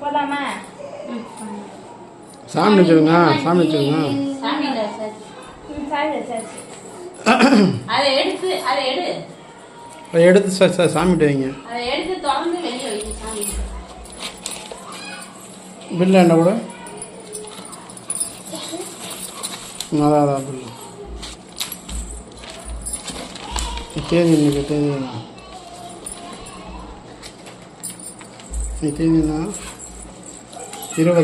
போலாமா? சாமி வச்சுருங்க, சாமி வச்சுருங்க. அதை எடுத்து சாமிட்டு வைங்க. அதை எடுத்து திறந்து வெளியே வைங்க. சாமி பில்லு என்ன கூட அதான் பில்லு தேதி இன்னைக்கு தேதி என்ன தேதி என்ன 20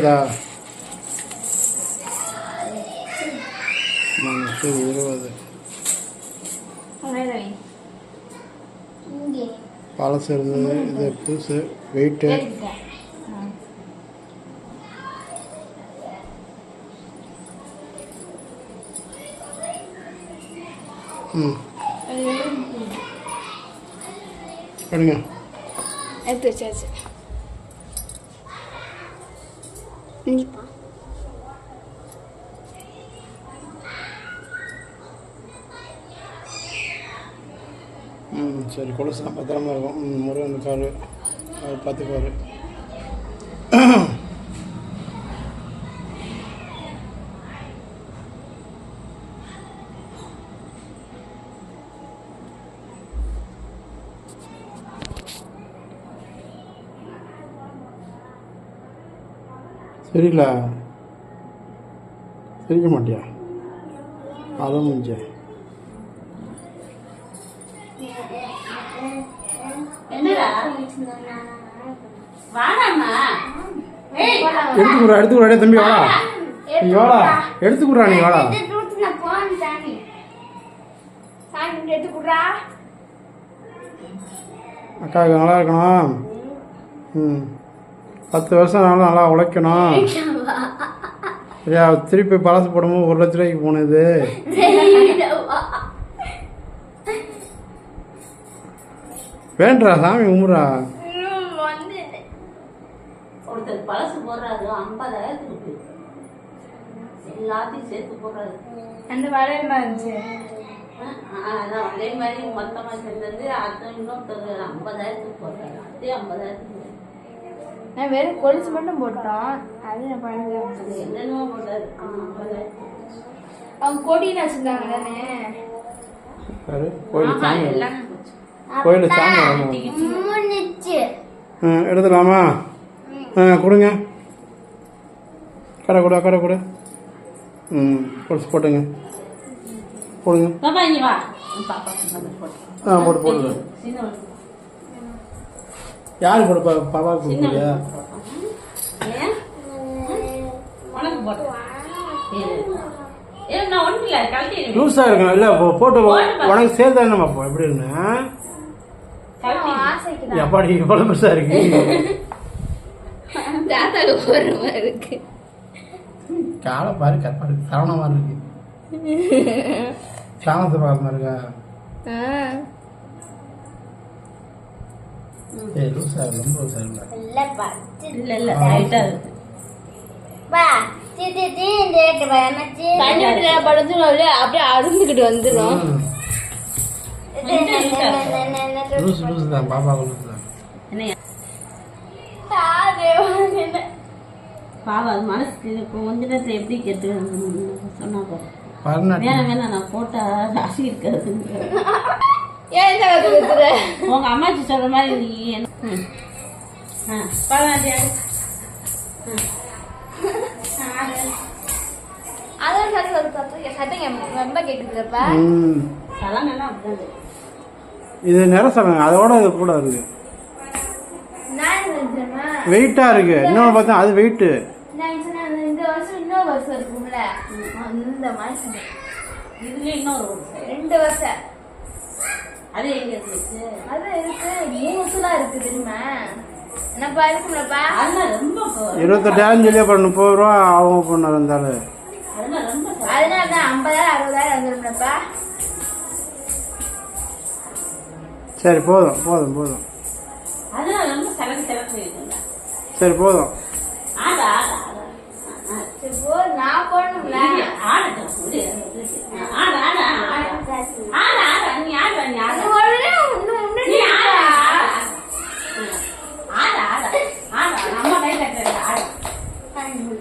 சரி 20 பழசு இருந்தது. இது புதுசு வெயிட்டு எடுங்க எடுத்து வச்சாச்சு. சரி கொலுசு பத்திரமா இருக்கும். முருகன் கால் அது பார்த்துக்குவார். சரிங்களா? சிரிக்க மாட்டியா? அதான் முடிஞ்ச எடுத்துக்கூடா தம்பி. வாடா நீ வாடா, எடுத்துக்கூடா நீ வாடா. அக்காவுக்கு நல்லா இருக்கணும். 10 வருஷம் நல்லா உழைக்கணும். சரியா? திருப்பி பழசு போடும்போது 1 லட்ச ரூபாய்க்கு போனது. வேண்டா சாமி கும்பிட்றா. ஒருத்தர் பழசு போடுறாரு 50,000 எல்லாத்தையும் சேர்த்து போடுறாரு. அந்த வளையல் இருந்துச்சு. அதான் அதே மாதிரி மொத்தமா சேர்ந்தது. அது இன்னொருத்தர் 50,000 போடுறாரு. அதே 50,000 நான் வெறும் கொலுசு மட்டும் போட்டோம். அது நான் பண்ணல. என்னென்னமோ போட்டாரு. 50,000 அவங்க கொடியில் வச்சுருந்தாங்க தானே. கோயில் சாமி, எல்லாம் கோயில் சாமி எடுத்துலாமா? கொடுங்க. கடை கொடு, கடை கொடு. கொலுசு போட்டுங்க, போடுங்க. போட்டு போடுங்க. யாரு போடுப்பா? பாப்பாவுக்கு கொடுக்குறியா? லூஸா இருக்கணும். இல்லை போட்டு உனக்கு சேர்த்தா என்னப்பா எப்படி இருக்குண்ணா? எப்பாடி இவ்வளோ பெருசா இருக்கு? காலை பாரு, கற்பாரு சரவணமா இருக்கு. சாமத்தை பார்க்க இருக்கா? ஏய் லூஸா ரொம்ப லூஸா இல்ல. இல்ல ரைட்டா இருக்கு. அப்படியே அருந்துக்கிட்டு வந்துடும். லூஸ் லூஸ் தான் பாப்பாவுக்கு லூஸ் தான். பாவா அது மனசுக்கு கொஞ்ச நேரத்துல எப்படி கேட்டு சொன்னா வேணாம் நான் போட்டா ராசி இருக்காது. உங்க அம்மாச்சி சொல்ற மாதிரி நீ இது நிற சலங்க அதோட இது கூட இருக்கு. வெயிட்டா இருக்கு. இன்னொன்னு பார்த்தா அது வெயிட்டு. இந்த வருஷம் இன்னொரு வருஷம் இருக்கும்ல, அந்த மாதிரி இதுல இன்னொரு 2 வருஷம் அது எங்க இருக்கு? அது இருக்கு. 3 வருஷம் இருக்கு தெரியுமா? என்னப்பா இருக்கும்லப்பா? அதெல்லாம் ரொம்ப 28,000 சொல்லி அப்புறம் 30 ரூபா அவங்க பண்ண இருந்தாலும் அதனாலதான் 50,000 60,000 வந்துரும்லப்பா. சரி போதும் போதும் போதும். அதெல்லாம் ரொம்ப செலவு சரி போதும். நான் போடணும்ல. ஆட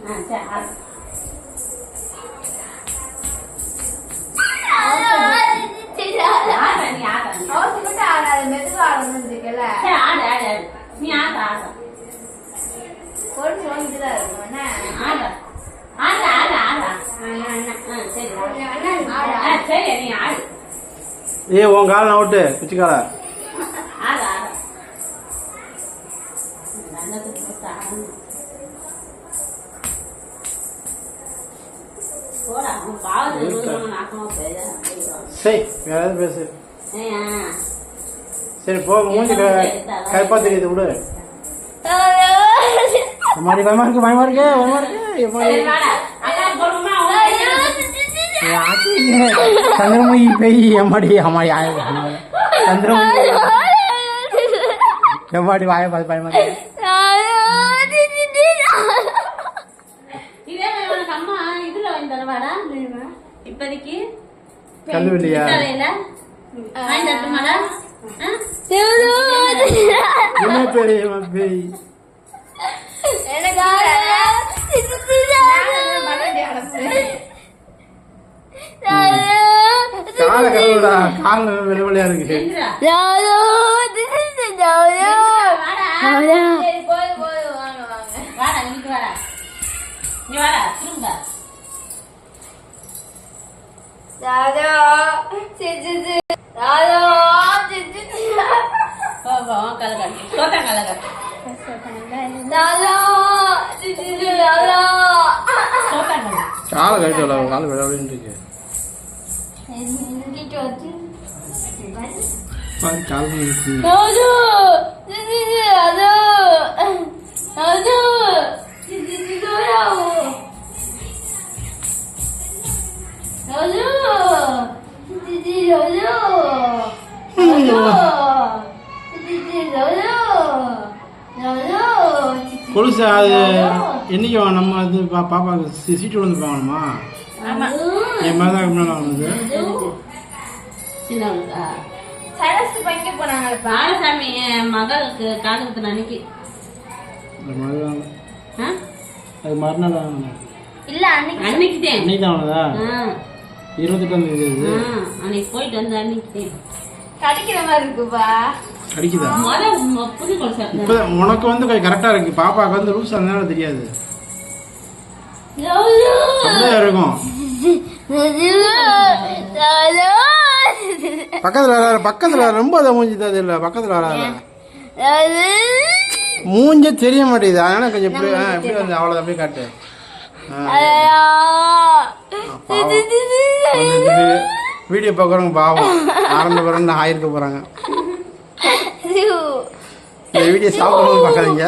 சரி ஆடு. ஆடு, நீ ஆடு. அவசியப்பட்டு ஆடாது, மெதுவா ஆடணும்னு இருக்கல. சரி ஆடு ஆடு ஆடு. நீ ஆடு ஆடு. கொலுசு வாங்கிட்டுதான் இருக்கும் என்ன? ஆடு ஆடு ஆடு ஆடு. சரி சரி நீ ஆடு. உன் கால் நவுட்டு குச்சிக்கால. ஆடு ஆடு. நல்லதுக்கு போட்டு ஆடு. போடா உன் பாவத்தை நாக்கமா போயிடும். சரி வேற ஏதாவது பேசு. ஏன் சரி போ, மூஞ்சி கருப்பா தெரியுது விடு. எம்மாடி பயமா இருக்கு, பயமா இருக்கு, பயமா இருக்கு. எம்மாடி சந்திரமுகி பெய். எம்மாடி அம்மாடி சந்திரமுகி எம்மாடி வாய பார்த்து பயமா இருக்கு. இதே மாதிரி உனக்கு அம்மா இதுல வாங்கி தரவாடா இப்போதைக்கு கல்லுவெளியா வாங்கி தரட்டுமாடா? என்ன பேரு பேய்? கால கழுவுடா, கால் வெள்ளவெளியா இருக்கு. வாடா இங்க வாடா, நீ வாடா திரும்ப. கலகட்டு தோட்டம் கலகட்டு கால கழிட்டு கால் வெள்ளவெளின்னு இருக்கு. கால் இருக்கு. கொலுசு அது என்னைக்கு நம்ம இது பாப்பாவுக்கு சீட்டு வந்து வாங்கணுமா? என் மாதிரி தான் முன்னாடி வாங்கினது. சின்னவளுக்கா சரசு பைக்க போனாங்க பாலசாமி என் மகளுக்கு காது குத்துன அன்னைக்கு. அது மறுநாள் வாங்கினேன். இல்ல அன்னைக்கு அன்னைக்கு தான் அன்னைக்கு தான் வாங்கினதா? 28ஆம் தேதி இது. அன்னைக்கு போயிட்டு வந்து அன்னைக்கு கடிக்கிற மாதிரி இருக்குப்பா. கடிக்குதா? புது கொலுசு இப்பதான் உனக்கு வந்து கொஞ்சம் கரெக்டா இருக்கு, பாப்பாவுக்கு வந்து ரூல்ஸ் அதனால தெரியாது. அப்படியே இருக்கும். பக்கத்துல வராது, பக்கத்துல ரொம்ப அதை மூஞ்சி தான் இல்ல, பக்கத்துல வராது. மூஞ்ச தெரிய மாட்டேங்குது, அதனால கொஞ்சம் இப்படி இப்படி வந்து அவ்வளவு அப்படியே காட்டு. வீடியோ பார்க்குறவங்க பாவம் ஆரம்ப பிறகு ஆயிருக்க போறாங்க. இந்த வீடியோ சாப்பிடும்போது பார்க்காதீங்க.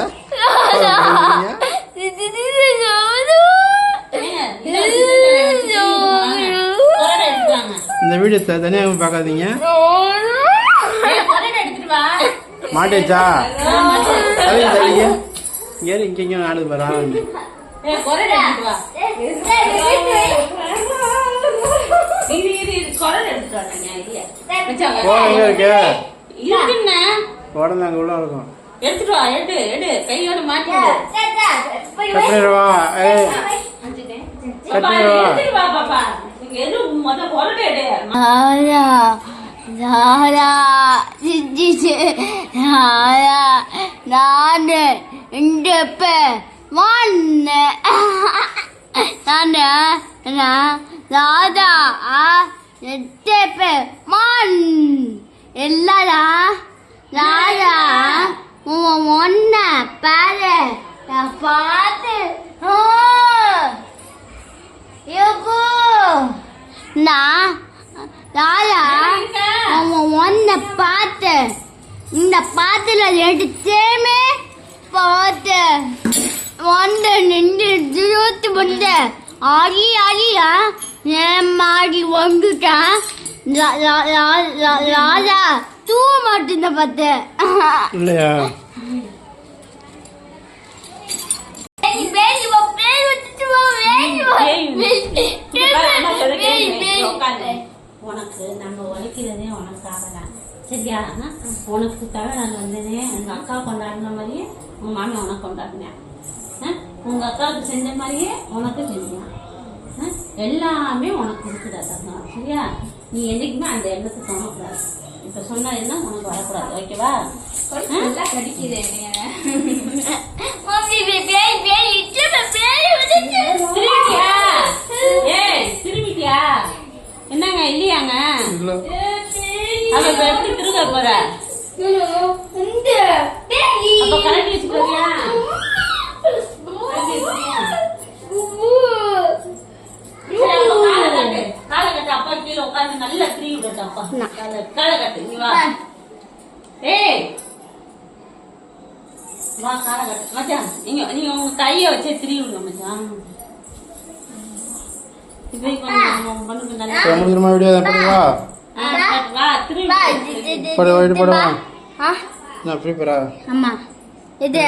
இந்த வீடியோ தனியாக பார்க்காதீங்க. மாட்டேச்சா சரிங்க ஏறி இங்க நாடு வராங்க. கோலம் இருக்கு, கோடம் அங்க உள்ள இருக்கும். எடுத்துட்டு வா, எடு எடு கையோட மாட்டிடு. கட்டிடுவா, கட்டிடுவா பாப்பா. நீங்க எது முத கொரடை எடு. நானு இந்த ராதா எல்லாரா ராதா ஒன்ன பாரு பார்த்து நான் ராதா ஒன்ன பார்த்து இந்த பாத்துல எடுத்தேமே பார்த்து வந்து நின்று இருபத்தி முண்டு ஆடி ஆடியா ஏன் மாடி வந்துட்டான். ராஜா தூவ மாட்டேன் பார்த்து இல்லையா? உனக்கு நம்ம உழைக்கிறதே உனக்காக தான் சரியா? உனக்கு தவிர நான் வந்ததே எங்க அக்கா கொண்டாடின மாதிரியே உன் மாமி உனக்கு கொண்டாடினேன். உங்க அக்காவுக்கு செஞ்ச மாதிரியே உனக்கு செஞ்சான். எல்லாமே உனக்கு இருக்குதா தங்கம், சரியா? நீ என்னைக்குமே அந்த எண்ணத்தை தோணக்கூடாது. இப்ப சொன்ன எண்ணம் உனக்கு வரக்கூடாது, ஓகேவா? திரும்பிட்டியா? என்னங்க இல்லையாங்க? அவ இப்ப எப்படி திரும்ப போற? அப்ப கலட்டி வச்சு போறியா? காலகட்டு அப்பா கீழே உட்காந்து நல்லா திரும்பி விடட்டு. அப்பா காலகட்டு நீ வா. ஏய் வா காலகட்டு மச்சான். நீங்க உங்க கைய வச்சே திரும்பி விடுங்க மச்சான். ஆமா இது